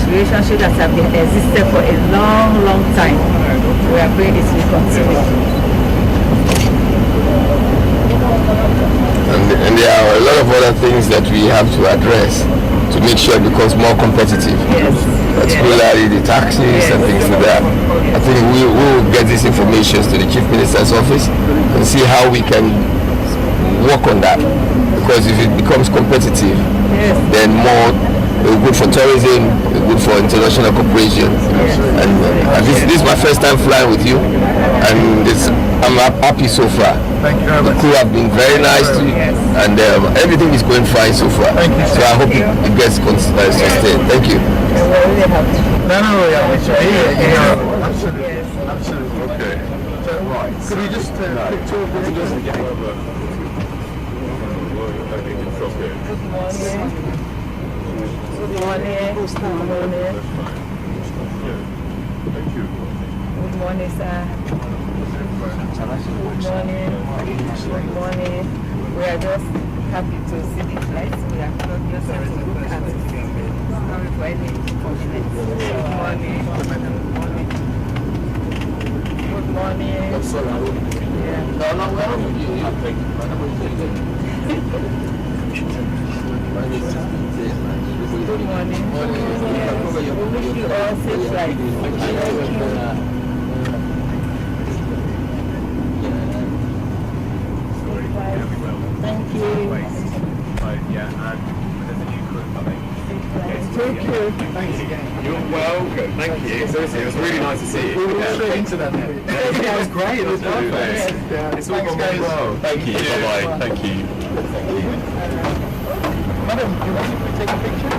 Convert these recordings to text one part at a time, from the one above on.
Relationship that have been existed for a long, long time. We are praying this will continue. And there are a lot of other things that we have to address to make sure it becomes more competitive. Yes. Particularly the taxes and things like that. I think we will get these information to the Chief Minister's office and see how we can work on that. Because if it becomes competitive, then more good for tourism, good for international cooperation. And this is my first time flying with you, and I'm happy so far. Thank you very much. The crew have been very nice to you, and everything is going fine so far. Thank you. So I hope it gets sustained. Thank you. Absolutely. Absolutely. Okay. So, right. Could we just Good morning. Good morning. Thank you. Good morning, sir. Good morning. Good morning. We are just happy to see the flights. We are just to look at it. Sorry for any inconvenience. Good morning. Good morning. Good morning. I'm sorry. Yeah. Good morning. We wish you all safe flights. Thanks again. You're welcome. Thank you. Seriously, it was really nice to see you. We were straight into that now. It was great. It was perfect. Yeah. It's all Thanks, gone very guys. well. Thank you. Bye-bye. Thank you. Madam, do you want me to take a picture?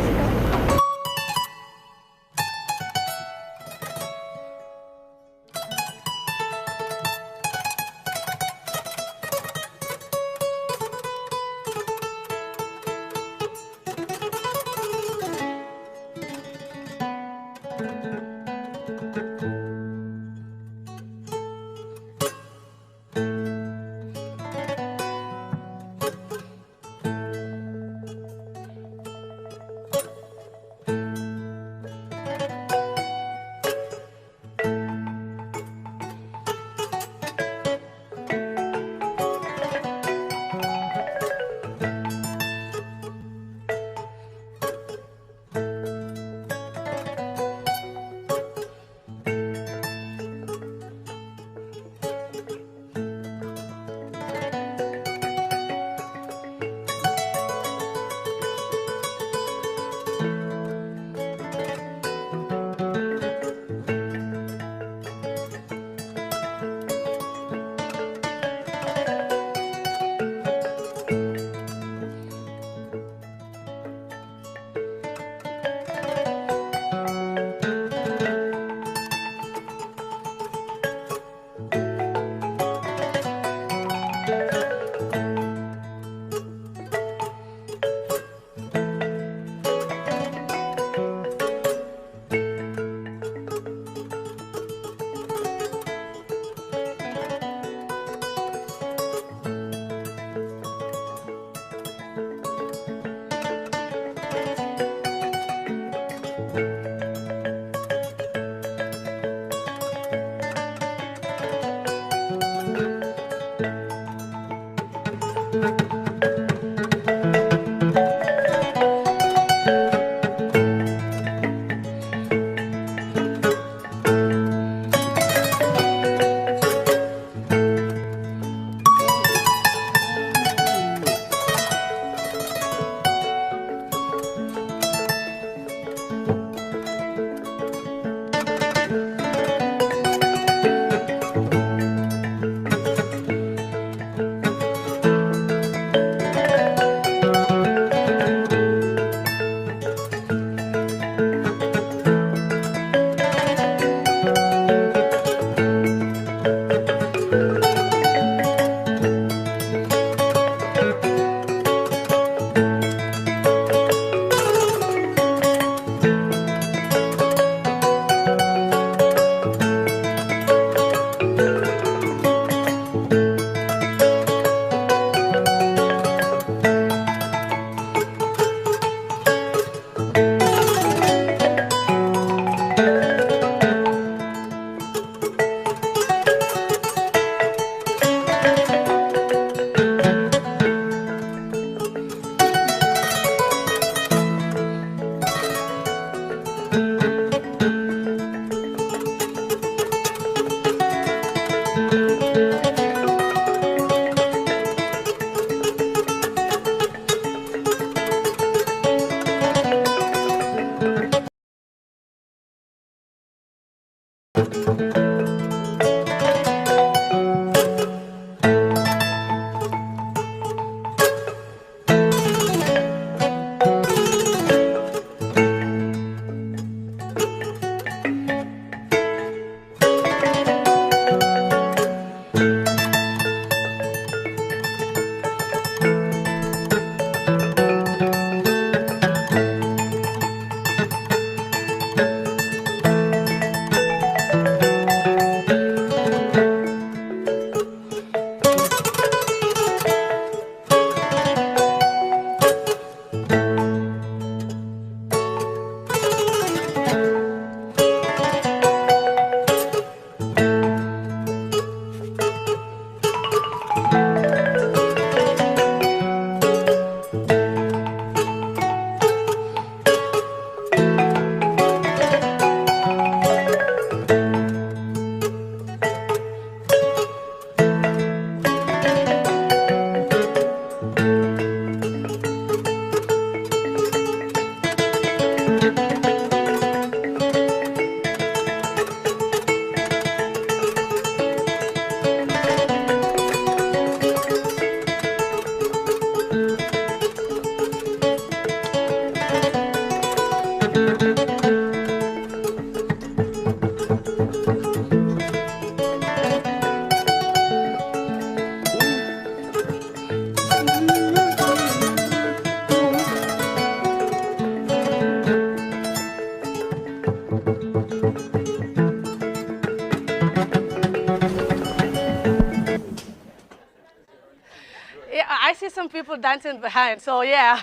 some people dancing behind, so yeah,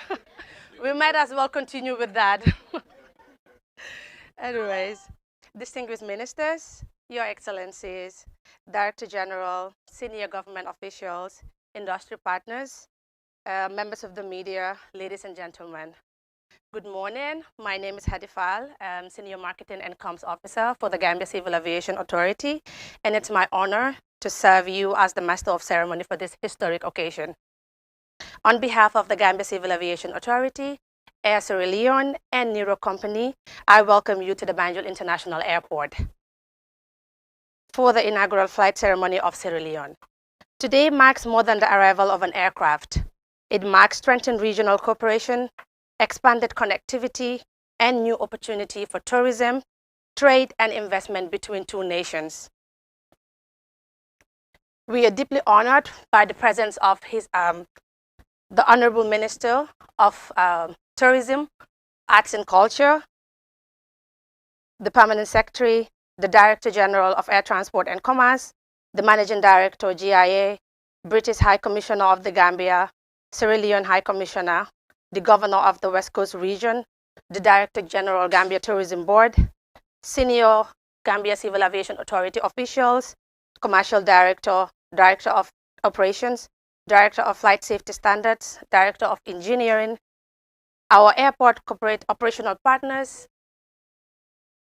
we might as well continue with that. Anyways, distinguished ministers, Your Excellencies, Director General, senior government officials, industry partners, members of the media, ladies and gentlemen. Good morning. My name is Hadi Fall. I'm Senior Marketing and Comms Officer for the Gambia Civil Aviation Authority, and it's my honor to serve you as the Master of Ceremony for this historic occasion. On behalf of the Gambia Civil Aviation Authority, Air Sierra Leone, and Nero Company, I welcome you to the Banjul International Airport for the inaugural flight ceremony of Sierra Leone. Today marks more than the arrival of an aircraft. It marks strengthened regional cooperation, expanded connectivity, and new opportunity for tourism, trade, and investment between two nations. We are deeply honored by the presence of the Honorable Minister of Tourism, Arts and Culture, the Permanent Secretary, the Director General of Air Transport and Commerce, the Managing Director, GIA, British High Commissioner of the Gambia, Sierra Leone High Commissioner, the Governor of the West Coast Region, the Director General, Gambia Tourism Board, senior Gambia Civil Aviation Authority officials, Commercial Director, Director of Operations, Director of Flight Safety Standards, Director of Engineering, our airport corporate operational partners,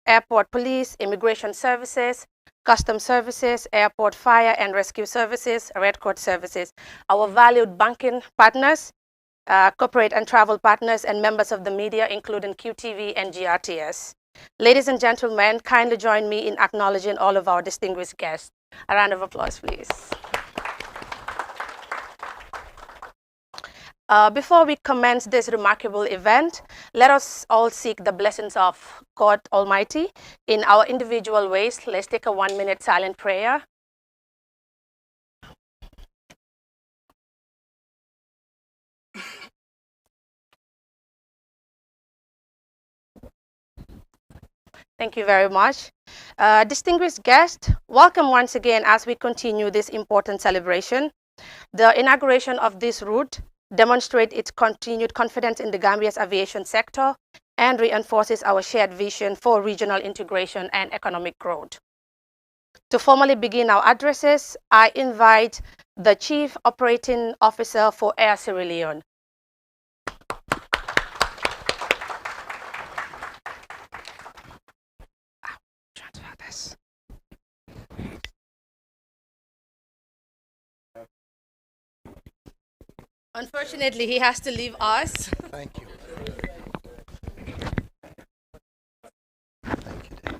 airport police, immigration services, custom services, airport fire and rescue services, red coat services, our valued banking partners, corporate and travel partners, and members of the media, including QTV and GRTS. Ladies and gentlemen, kindly join me in acknowledging all of our distinguished guests. A round of applause, please. Before we commence this remarkable event, let us all seek the blessings of God Almighty in our individual ways. Let's take a 1-minute silent prayer. Thank you very much. Distinguished guests, welcome once again as we continue this important celebration. The inauguration of this route demonstrates its continued confidence in the Gambia's aviation sector and reinforces our shared vision for regional integration and economic growth. To formally begin our addresses, I invite the Chief Operating Officer for Air Sierra Leone. Transfer this. Unfortunately, he has to leave us. Thank you. Thank you, Dave.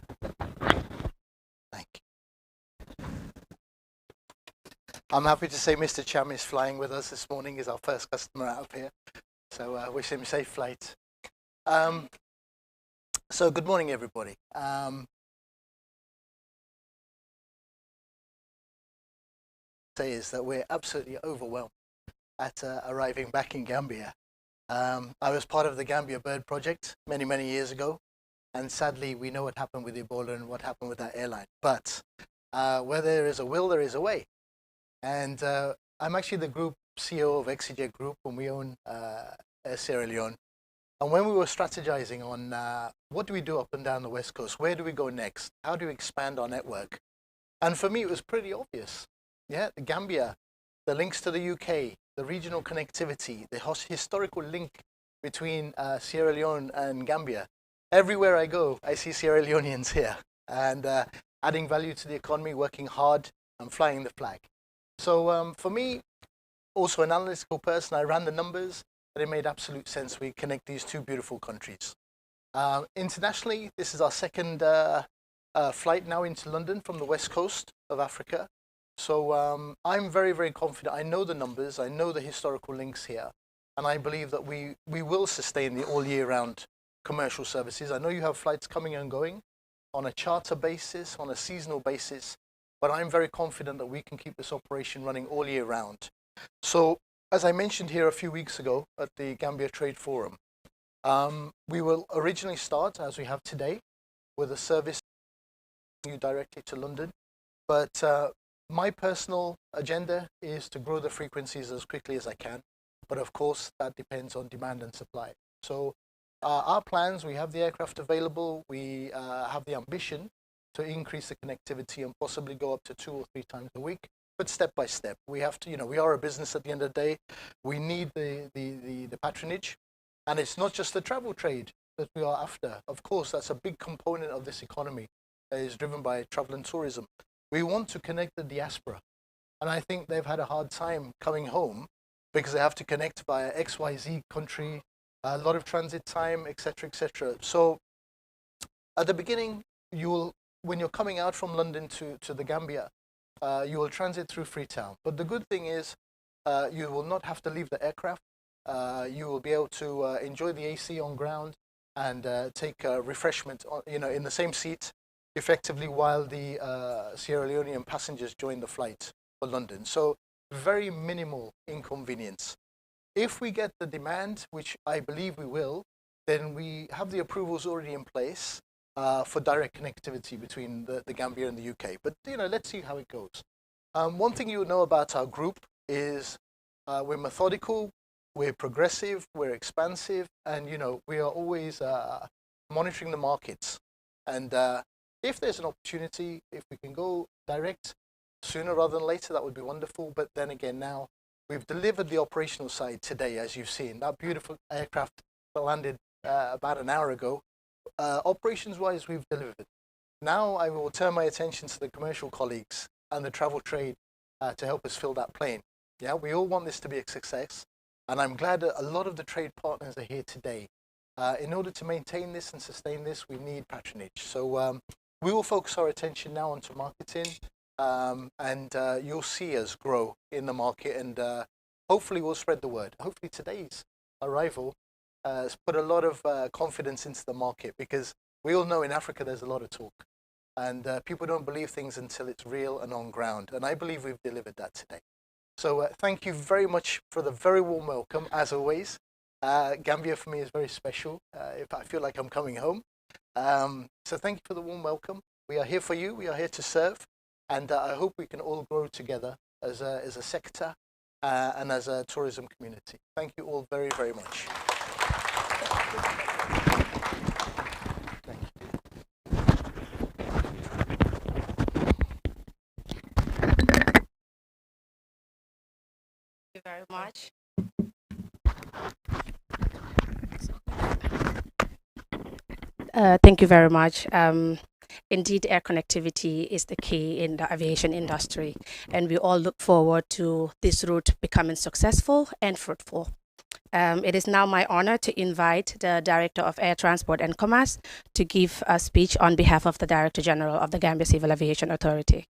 Thank you. I'm happy to say Mr. Cham is flying with us this morning. He's our first customer out of here. So I wish him a safe flight. So good morning, everybody. Say is that we're absolutely overwhelmed at arriving back in Gambia. I was part of the Gambia Bird Project many years ago, and sadly we know what happened with Ebola and what happened with that airline. But where there is a will, there is a way. And I'm actually the group CEO of Exejet Group, and we own Air Sierra Leone. And when we were strategizing on what do we do up and down the West Coast, where do we go next, how do we expand our network? And for me, it was pretty obvious. Yeah, the Gambia, the links to the UK, the regional connectivity, the historical link between Sierra Leone and Gambia. Everywhere I go, I see Sierra Leoneans here and adding value to the economy, working hard and flying the flag. So for me, also an analytical person, I ran the numbers, and it made absolute sense. We connect these two beautiful countries. Internationally, this is our second flight now into London from the west coast of Africa. So I'm very confident. I know the numbers, I know the historical links here, and I believe that we will sustain the all year round commercial services. I know you have flights coming and going on a charter basis, on a seasonal basis, but I'm very confident that we can keep this operation running all year round. So as I mentioned here a few weeks ago at the Gambia Trade Forum, we will originally start, as we have today, with a service directly to London, but my personal agenda is to grow the frequencies as quickly as I can. But of course, that depends on demand and supply. So our plans, we have the aircraft available. We have the ambition to increase the connectivity and possibly go up to 2 or 3 times a week, but step by step. We have to, we are a business at the end of the day. We need the patronage, and it's not just the travel trade that we are after. Of course, that's a big component of this economy that is driven by travel and tourism. We want to connect the diaspora, and I think they've had a hard time coming home because they have to connect via XYZ country, a lot of transit time, etc., etc. So at the beginning, when you're coming out from London to the Gambia, you will transit through Freetown. But the good thing is you will not have to leave the aircraft. You will be able to enjoy the AC on ground and take refreshment in the same seat effectively while the Sierra Leonean passengers join the flight for London. So very minimal inconvenience. If we get the demand, which I believe we will, then we have the approvals already in place for direct connectivity between the Gambia and the UK. But let's see how it goes. One thing you know about our group is we're methodical, we're progressive, we're expansive, and we are always monitoring the markets. And if there's an opportunity, if we can go direct sooner rather than later, that would be wonderful. But then again, now we've delivered the operational side today, as you've seen. That beautiful aircraft that landed about an hour ago. Operations-wise, we've delivered. Now I will turn my attention to the commercial colleagues and the travel trade to help us fill that plane. Yeah, we all want this to be a success, and I'm glad that a lot of the trade partners are here today. In order to maintain this and sustain this, we need patronage. So we will focus our attention now onto marketing, and you'll see us grow in the market, and hopefully we'll spread the word. Hopefully today's arrival has put a lot of confidence into the market, because we all know in Africa there's a lot of talk, and people don't believe things until it's real and on ground, and I believe we've delivered that today. So thank you very much for the very warm welcome, as always. Gambia for me is very special. If I feel like I'm coming home. So thank you for the warm welcome. We are here for you. We are here to serve, and I hope we can all grow together as a sector and as a tourism community. Thank you all very, very much. Thank you very much. Thank you very much. Indeed, air connectivity is the key in the aviation industry, and we all look forward to this route becoming successful and fruitful. It is now my honor to invite the Director of Air Transport and Commerce to give a speech on behalf of the Director General of the Gambia Civil Aviation Authority.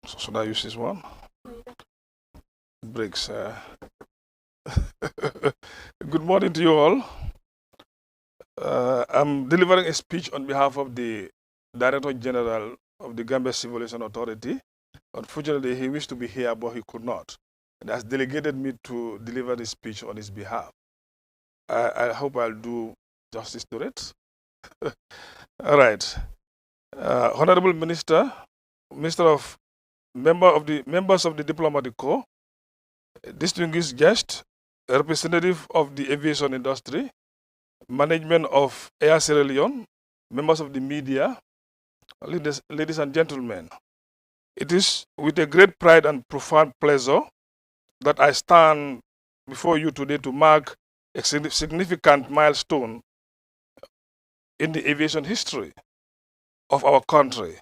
So should I use this one? Breaks. Good morning to you all. I'm delivering a speech on behalf of the Director General of the Gambia Civil Aviation Authority. Unfortunately, he wished to be here, but he could not. And has delegated me to deliver this speech on his behalf. I hope I'll do justice to it. All right. Honorable Minister, members of the Diplomatic Corps, distinguished guests, representative of the aviation industry, management of Air Sierra Leone, members of the media, ladies and gentlemen. It is with a great pride and profound pleasure that I stand before you today to mark a significant milestone in the aviation history of our country.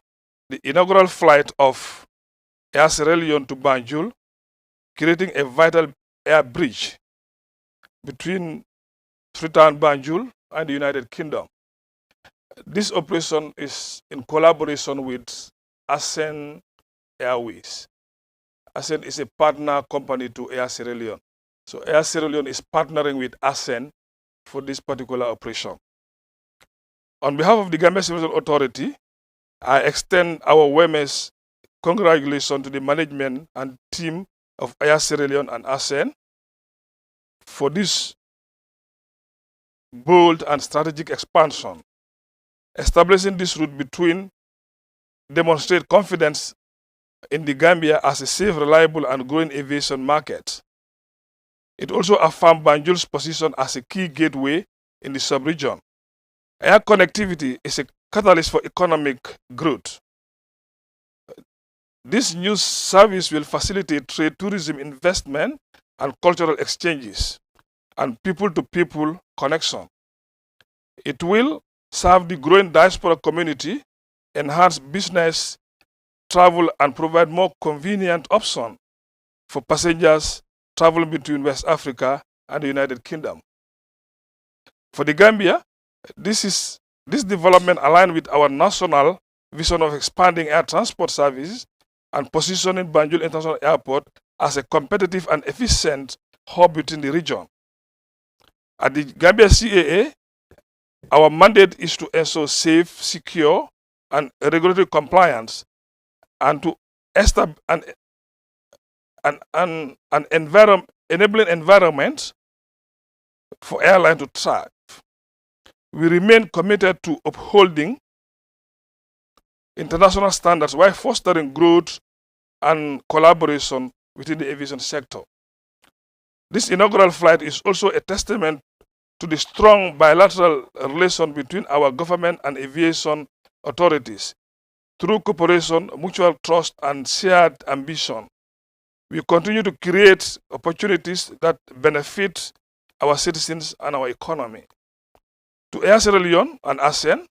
The inaugural flight of Air Sierra Leone to Banjul, creating a vital air bridge between Freetown, Banjul, and the United Kingdom. This operation is in collaboration with ASEAN Airways. ASEAN is a partner company to Air Sierra Leone. So Air Sierra Leone is partnering with ASEAN for this particular operation. On behalf of the Gambia Civil Authority, I extend our warmest congratulations to the management and team of Air Sierra Leone and ASEAN for this bold and strategic expansion. Establishing this route between demonstrate confidence in the Gambia as a safe, reliable, and growing aviation market. It also affirmed Banjul's position as a key gateway in the sub-region. Air connectivity is a catalyst for economic growth. This new service will facilitate trade, tourism, investment, and cultural exchanges, and people-to-people connection. It will serve the growing diaspora community, enhance business travel, and provide more convenient options for passengers traveling between West Africa and the United Kingdom. For the Gambia, this development aligned with our national vision of expanding air transport services and positioning Banjul International Airport as a competitive and efficient hub within the region. At the Gambia CAA, our mandate is to ensure safe, secure, and regulatory compliance, and to establish an enabling environment for airlines to thrive. We remain committed to upholding international standards while fostering growth and collaboration within the aviation sector. This inaugural flight is also a testament to the strong bilateral relation between our government and aviation authorities. Through cooperation, mutual trust, and shared ambition, we continue to create opportunities that benefit our citizens and our economy. To Air Sierra Leone and ASEAN,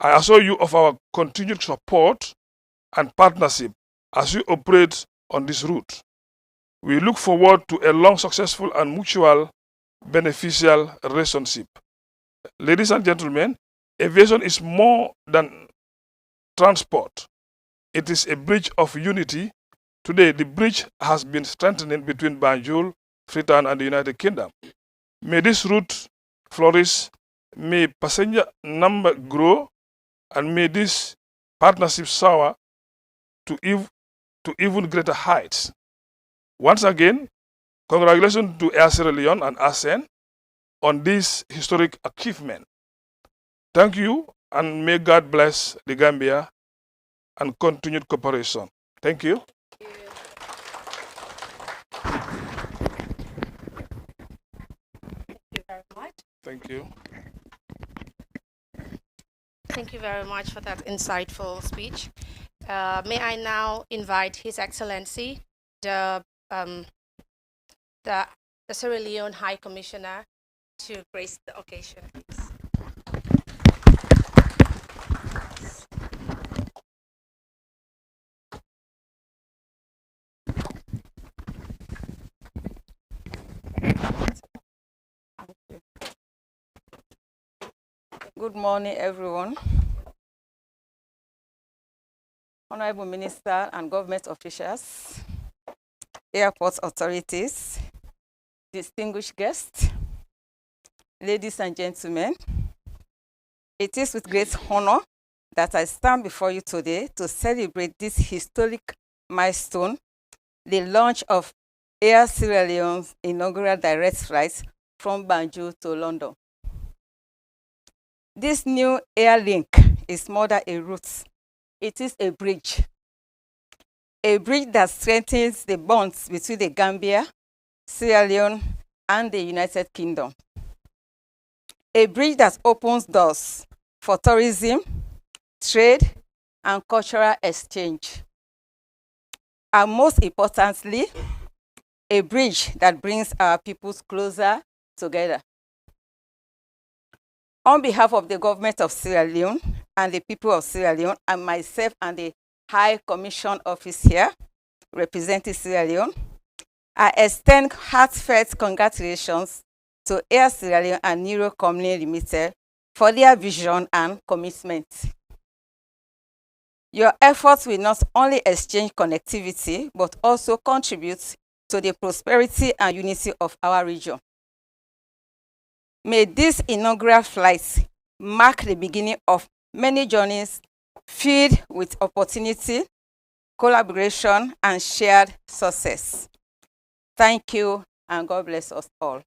I assure you of our continued support and partnership as we operate on this route. We look forward to a long, successful, and mutual beneficial relationship. Ladies and gentlemen, aviation is more than transport. It is a bridge of unity. Today, the bridge has been strengthening between Banjul, Freetown, and the United Kingdom. May this route flourish, may passenger number grow, and may this partnership soar to even greater heights. Once again, congratulations to Air Sierra Leone and ASEAN on this historic achievement. Thank you, and may God bless the Gambia and continued cooperation. Thank you. Thank you very much. Thank you. Thank you very much for that insightful speech. May I now invite His Excellency, the Sierra Leone High Commissioner, to grace the occasion, please. Good morning, everyone. Honorable Minister and government officials, airport authorities, distinguished guests, ladies and gentlemen, it is with great honor that I stand before you today to celebrate this historic milestone, the launch of Air Sierra Leone's inaugural direct flight from Banjul to London. This new air link is more than a route. It is a bridge that strengthens the bonds between the Gambia, Sierra Leone, and the United Kingdom. A bridge that opens doors for tourism, trade, and cultural exchange. And most importantly, a bridge that brings our peoples closer together. On behalf of the government of Sierra Leone and the people of Sierra Leone, and myself and the High Commission Office here, representing Sierra Leone, I extend heartfelt congratulations to Air Sierra Leone and Neuro Company Limited for their vision and commitment. Your efforts will not only exchange connectivity, but also contribute to the prosperity and unity of our region. May this inaugural flight mark the beginning of many journeys filled with opportunity, collaboration, and shared success. Thank you, and God bless us all.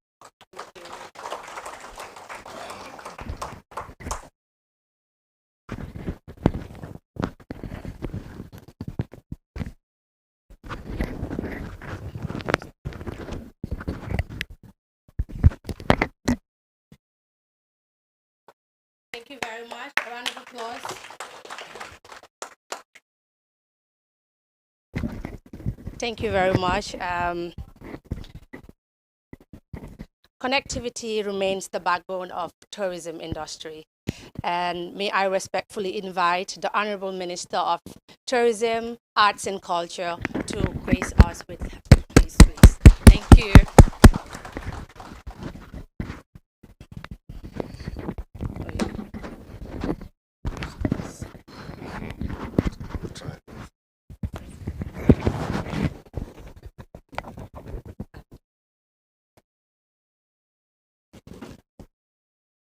Thank you very much. A round of applause. Thank you very much. Connectivity remains the backbone of tourism industry. And may I respectfully invite the Honorable Minister of Tourism, Arts and Culture to grace us with his speech. Thank you.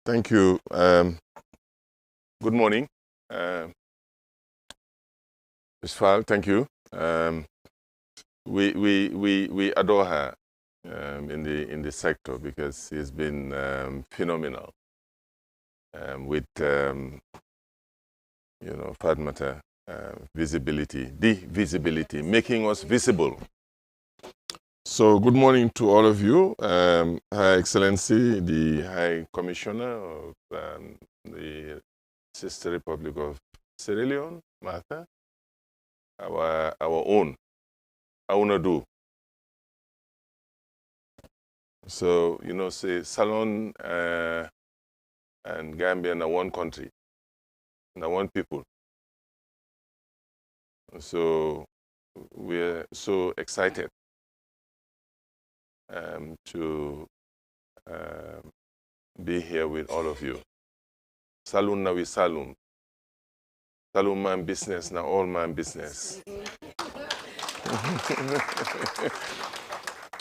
Thank you. Good morning. Ms. Fall, thank you. We adore her in the sector because she's been phenomenal with Fatmata visibility, the visibility, making us visible. So good morning to all of you. Her Excellency, the High Commissioner of the Sister Republic of Sierra Leone, Martha, our own, Aunadu. So, say Salon and Gambia are one country, are one people. So we're so excited to be here with all of you. Saloon na we saloon. Saloon man business na all man business.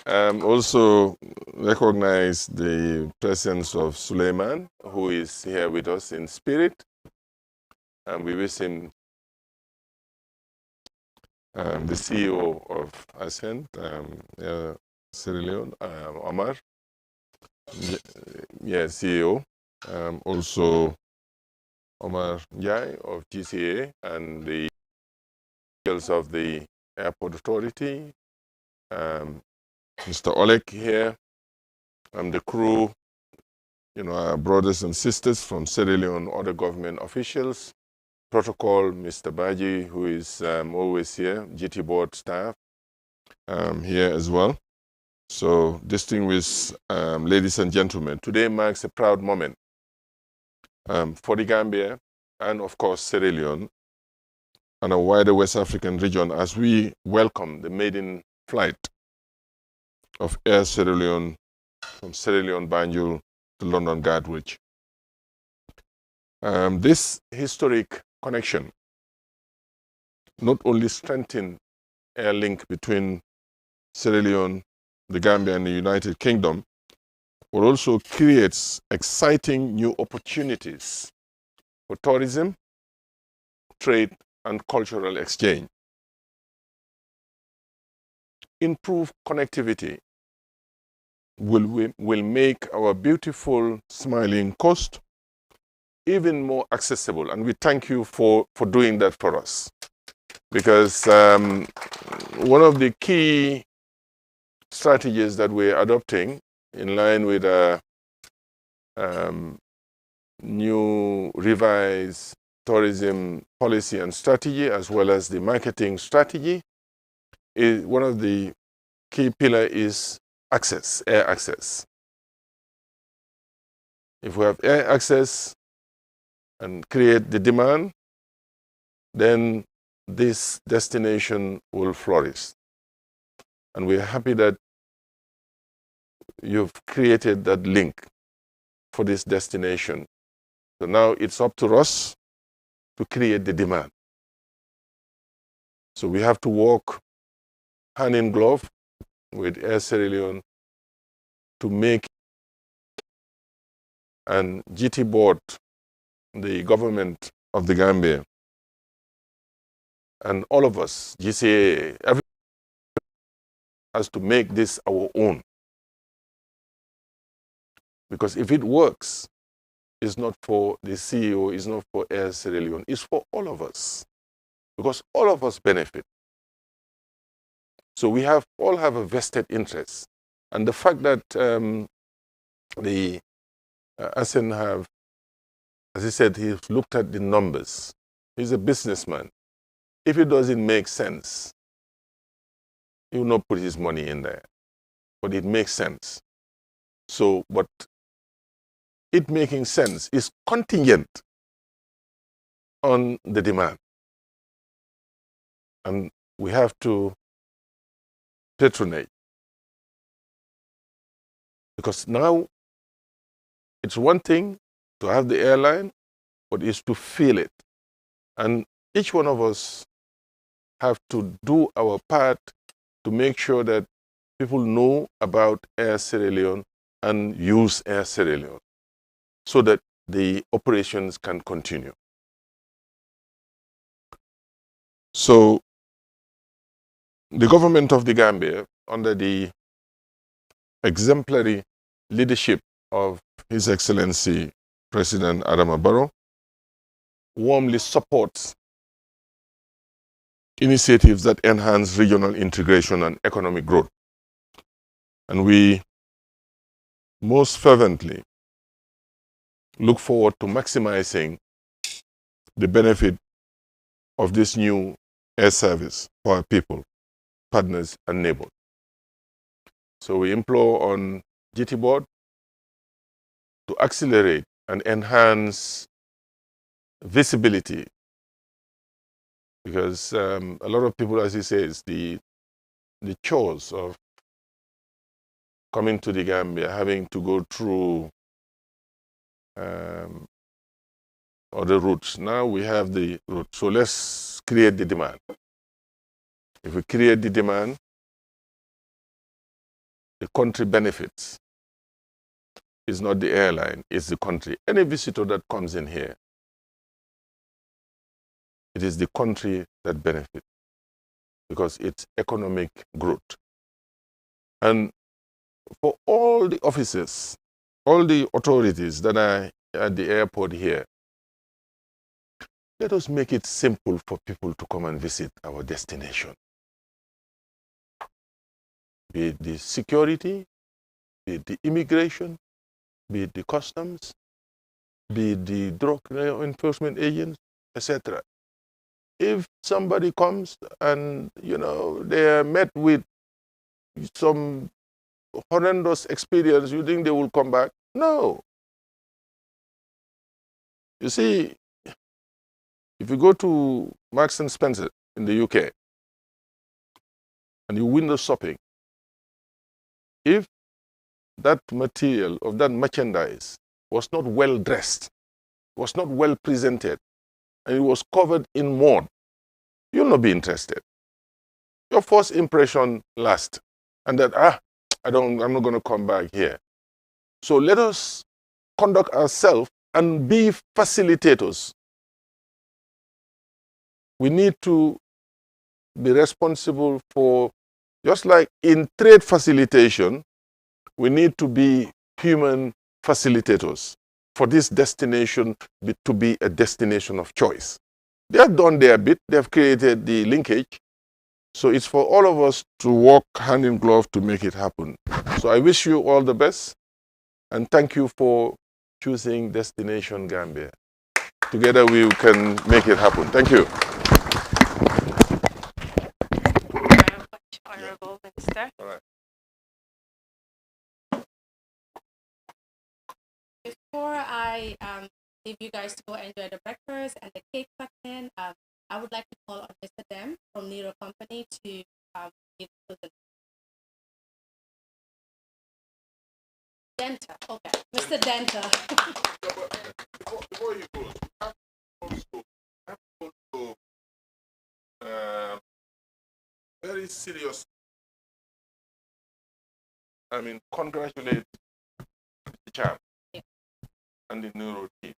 Also recognize the presence of Suleiman, who is here with us in spirit. And we wish him the CEO of Ascent, Sierra Leone, Omar. Yeah, CEO. Also Omar Jai of GCA and the officials of the Airport Authority. Mr. Oleg here, and the crew, our brothers and sisters from Sierra Leone, other government officials, protocol, Mr. Baji, who is always here, GT board staff here as well. So distinguished ladies and gentlemen, today marks a proud moment for the Gambia and of course Sierra Leone and a wider West African region as we welcome the maiden flight of Air Sierra Leone from Sierra Leone Banjul to London Gatwick. This historic connection not only strengthened air link between Sierra Leone, the Gambia, and the United Kingdom, but also creates exciting new opportunities for tourism, trade, and cultural exchange. Improved connectivity will make our beautiful, smiling coast even more accessible. And we thank you for doing that for us. Because one of the key strategies that we're adopting in line with a new revised tourism policy and strategy, as well as the marketing strategy, is one of the key pillars is access, air access. If we have air access and create the demand, then this destination will flourish. And we're happy that you've created that link for this destination. So now it's up to us to create the demand. So we have to work hand in glove with Air Sierra Leone to make, and GT board, the government of the Gambia, and all of us, GCA, everyone has to make this our own. Because if it works, it's not for the CEO, it's not for Air Sierra Leone, it's for all of us. Because all of us benefit. So we all have a vested interest. And the fact that the ASEAN have, as he said, he's looked at the numbers. He's a businessman. If it doesn't make sense, he will not put his money in there. But it makes sense. So, but it making sense is contingent on the demand. And we have to patronage. Because now it's one thing to have the airline, but it's to feel it. And each one of us have to do our part to make sure that people know about Air Sierra Leone and use Air Sierra Leone so that the operations can continue. So the government of the Gambia, under the exemplary leadership of His Excellency President Adama Barrow, warmly supports initiatives that enhance regional integration and economic growth. And we most fervently look forward to maximizing the benefit of this new air service for our people, partners, and neighbors. So we implore on GT Board to accelerate and enhance visibility, because a lot of people, as he says, the chores of coming to the Gambia, having to go through other routes. Now we have the route, so let's create the demand. If we create the demand, the country benefits. It's not the airline, it's the country. Any visitor that comes in here, it is the country that benefits because it's economic growth. And for all the officers, all the authorities that are at the airport here, let us make it simple for people to come and visit our destination. Be it the security, be it the immigration, be it the customs, be it the drug enforcement agents, etc. If somebody comes and, they are met with some horrendous experience, you think they will come back? No. You see, if you go to Marks and Spencer in the UK and you window shopping, if that material of that merchandise was not well dressed, was not well presented, and it was covered in mud, you'll not be interested. Your first impression lasts, and that, I'm not going to come back here. So let us conduct ourselves and be facilitators. We need to be responsible for, just like in trade facilitation, we need to be human facilitators for this destination to be a destination of choice. They have done their bit, they have created the linkage. So it's for all of us to work hand in glove to make it happen. So I wish you all the best, and thank you for choosing Destination Gambia. Together we can make it happen. Thank you. Thank you very much, Honorable Minister. All right. Before I leave you guys to go enjoy the breakfast and the cake cutting, I would like to call on Mr. Dem from Nero Company to give to the Denta. Okay, Mr. Denta. Before you go, I have also very serious, congratulate the champ and the Neuro team.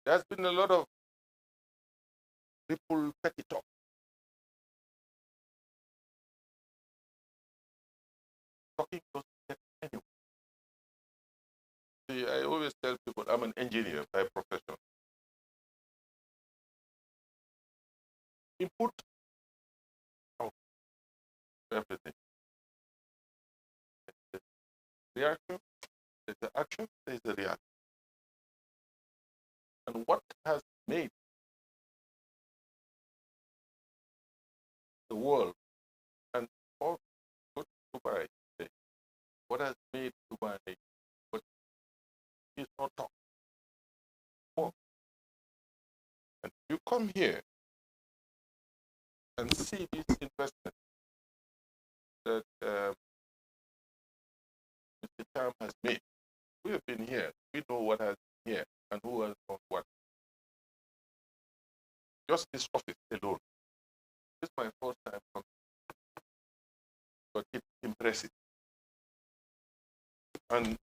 There's been a lot of People take it up. Talking doesn't get anywhere. See, I always tell people I'm an engineer by profession. Input, out, everything. There's the reaction, there's the action, there's the reaction. And what has made the world and all good Dubai today, what has made Dubai what is not talk. Work. And you come here and see this investment that Mr. Cham has made. We have been here. We know what has been here and who has done what. Just this office alone. This is my first time coming. But it's impressive. And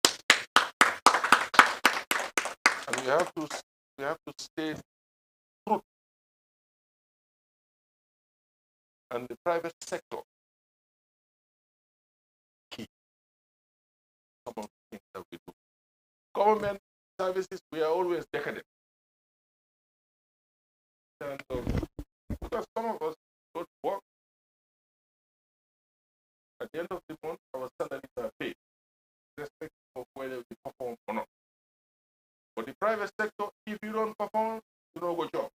we have to stay true. And the private sector, key. Some of the things that we do. Government services, we are always decadent. And, because some of us go to work, at the end of the month, our salaries are paid, irrespective of whether we perform or not. But the private sector, if you don't perform, you don't go job.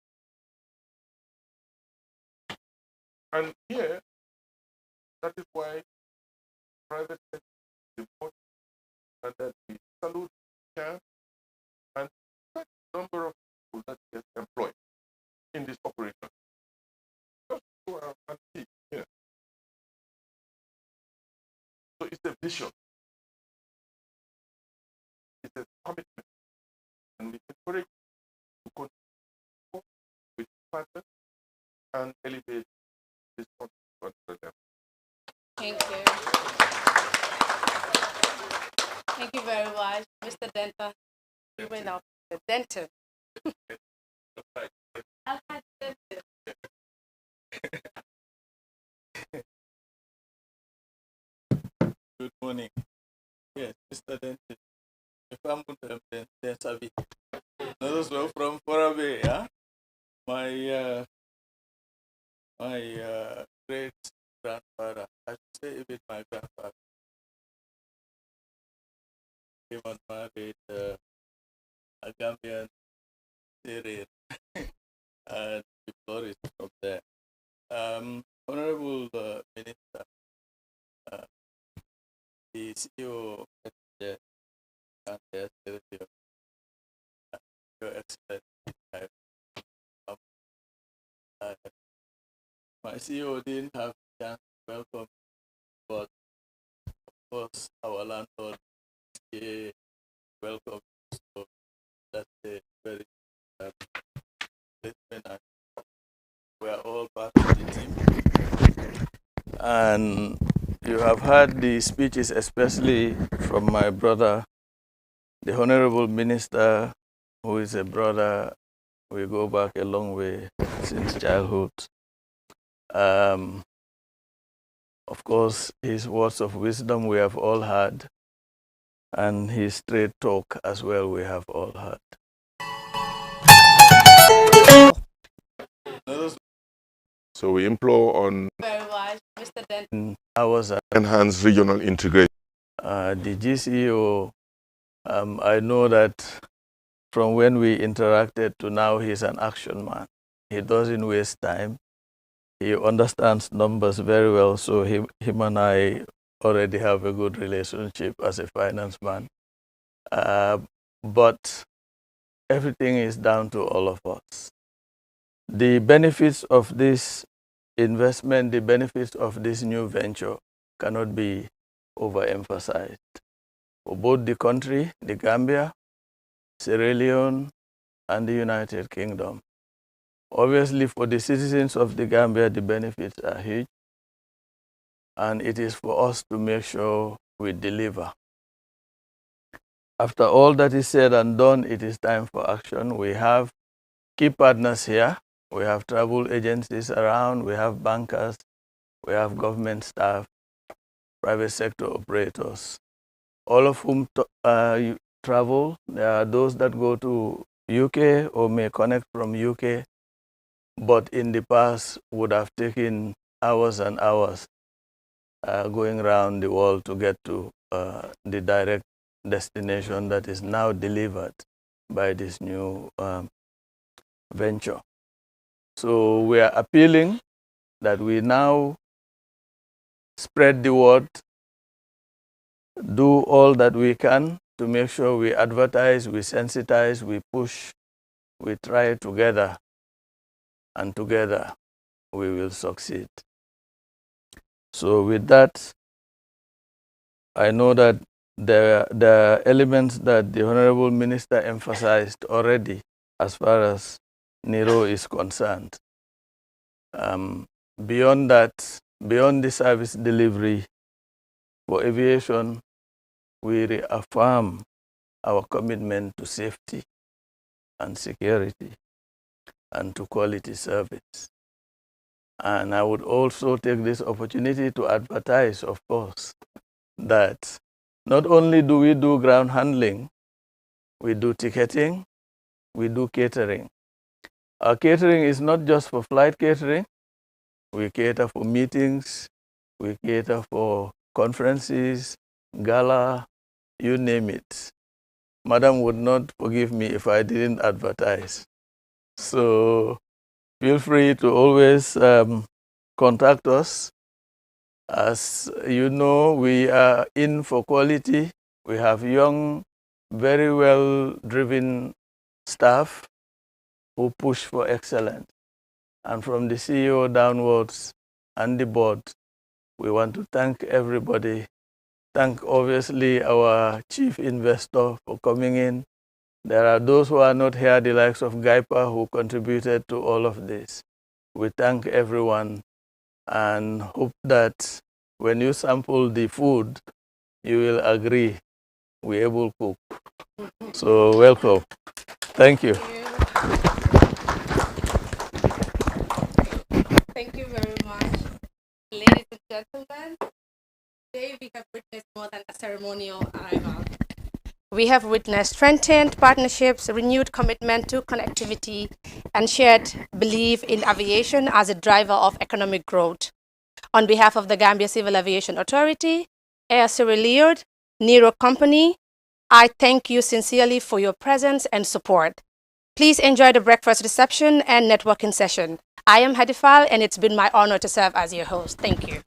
And here, that is why private sector is important, and that we salute CAN and the number of people that get employed in this operation. Just go out and see here. So it's a vision. It's a commitment. And we encourage you to continue with partners and elevate this country to another level. Thank you. Thank you very much, Mr. Denton. You went up the Denton. Good morning. Yes, Mr. Denton. If I'm going to have Sabi. Those were from Forabe, yeah? My great grandfather, I should say even my grandfather, came and married a Gambian Syrian and he flourished from there. Honorable Minister, the CEO of the Gambia Syrian, Your Excellency, my CEO didn't have a chance to welcome, but of course our landlord welcome. So that's a very statement. We are all part of the team. And you have heard the speeches, especially from my brother, the Honorable Minister, who is a brother. We go back a long way since childhood. Of course, his words of wisdom we have all heard, and his straight talk as well we have all heard. So we implore on Very much, Mr. Denton. I was enhanced regional integration. The GCEO, I know that from when we interacted to now, he's an action man. He doesn't waste time. He understands numbers very well, so him and I already have a good relationship as a finance man. But everything is down to all of us. The benefits of this investment, the benefits of this new venture cannot be overemphasized. For both the country, the Gambia, Sierra Leone, and the United Kingdom. Obviously, for the citizens of the Gambia, the benefits are huge, and it is for us to make sure we deliver. After all that is said and done, it is time for action. We have key partners here We have travel agencies around, we have bankers, we have government staff, private sector operators, all of whom travel. There are those that go to UK or may connect from UK, but in the past would have taken hours and hours going around the world to get to the direct destination that is now delivered by this new venture. So we are appealing that we now spread the word, do all that we can to make sure we advertise, we sensitize, we push, we try together, and together we will succeed. So with that, I know that the elements that the Honorable Minister emphasized already as far as NIRO is concerned. Beyond that, beyond the service delivery for aviation, we reaffirm our commitment to safety and security and to quality service. And I would also take this opportunity to advertise, of course, that not only do we do ground handling, we do ticketing, we do catering. Our catering is not just for flight catering. We cater for meetings, we cater for conferences, gala, you name it. Madam would not forgive me if I didn't advertise. So feel free to always contact us. As you know, we are in for quality. We have young, very well-driven staff who push for excellence. And from the CEO downwards and the board, we want to thank everybody. Thank, obviously, our chief investor for coming in. There are those who are not here, the likes of Gaipa, who contributed to all of this. We thank everyone and hope that when you sample the food, you will agree we're able to cook. So welcome. Thank you. Thank you very much. Ladies and gentlemen, today we have witnessed more than a ceremonial arrival. We have witnessed strengthened partnerships, renewed commitment to connectivity, and shared belief in aviation as a driver of economic growth. On behalf of the Gambia Civil Aviation Authority, Air Sierra Leone, Nero Company, I thank you sincerely for your presence and support. Please enjoy the breakfast reception and networking session. I am Hadifal, and it's been my honor to serve as your host. Thank you.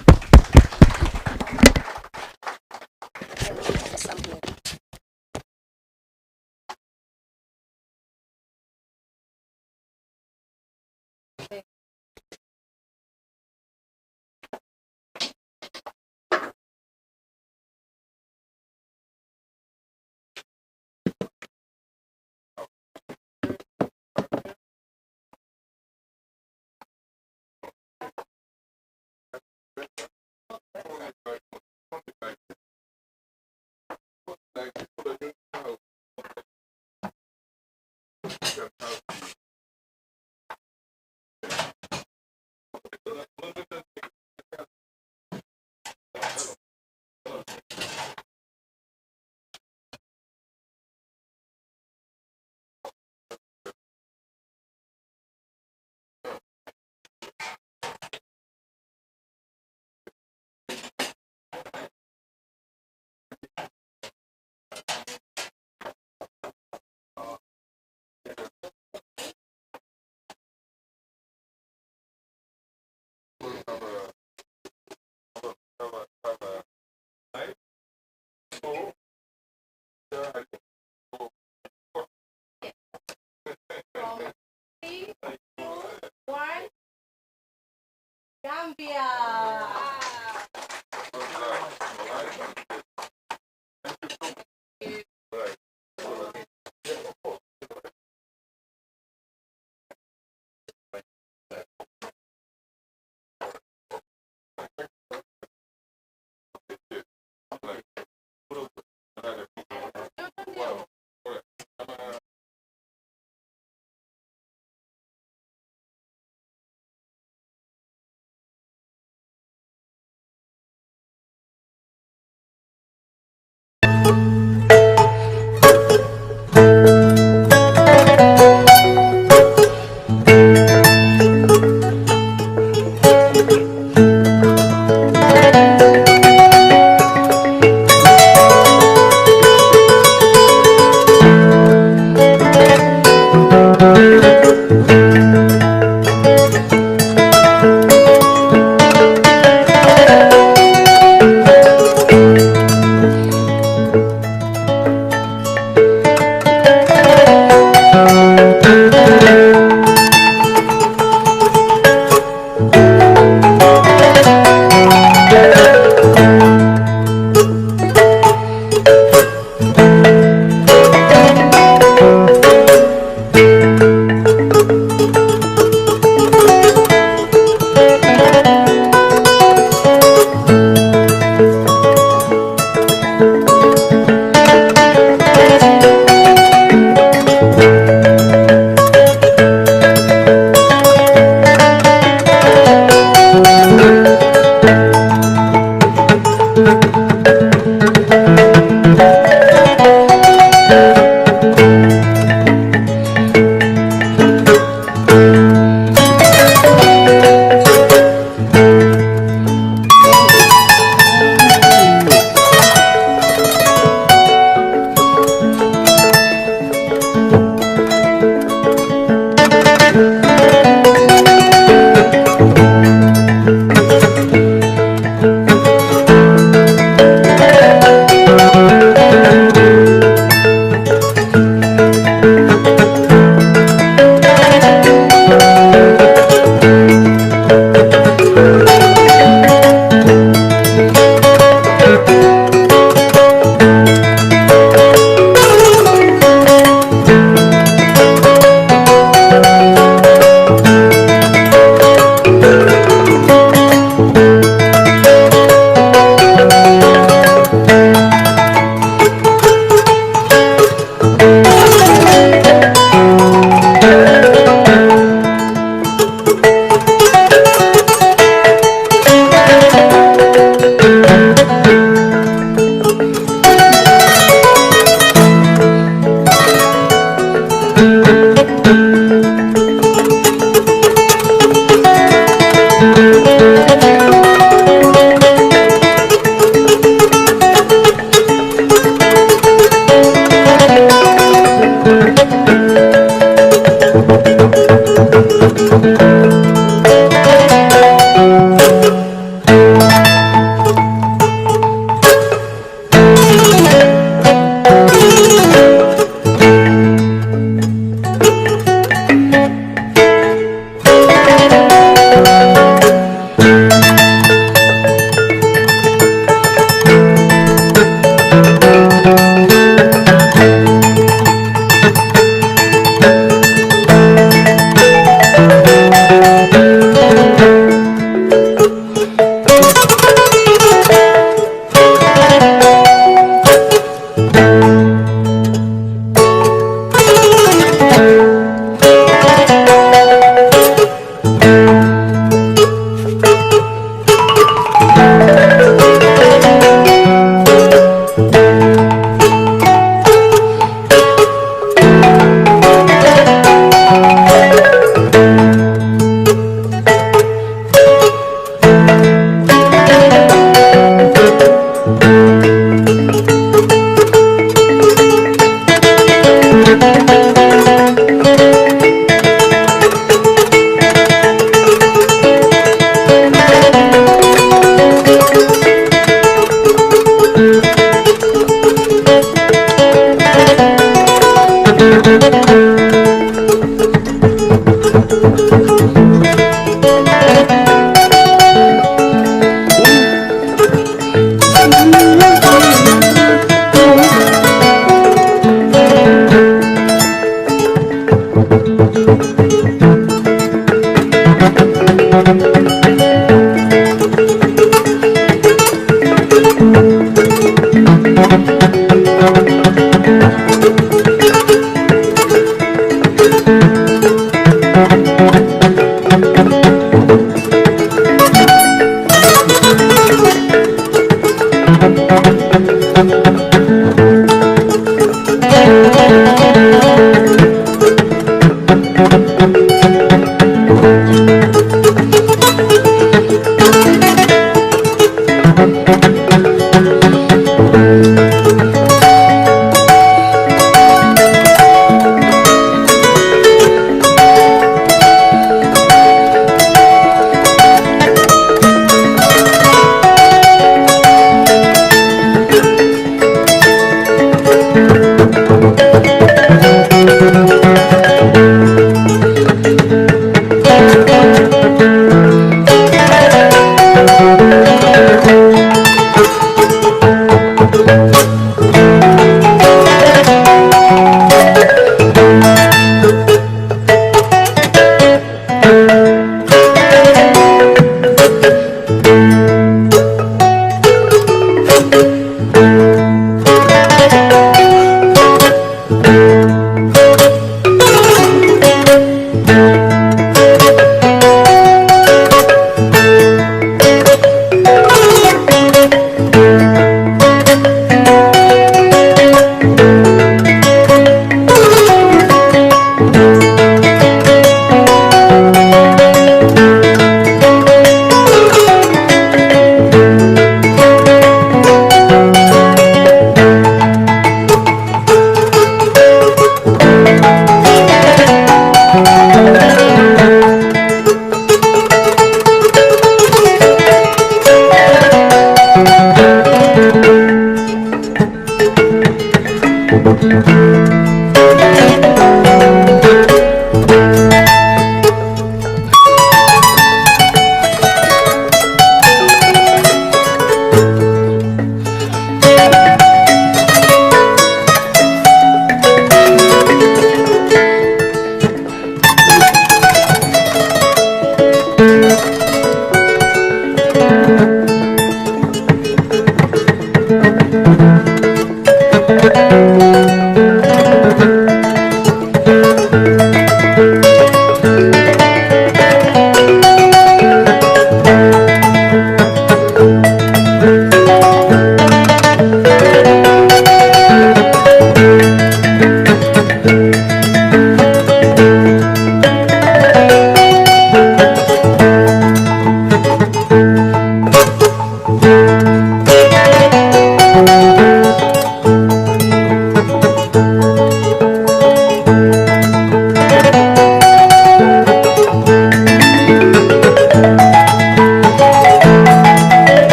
Thank you.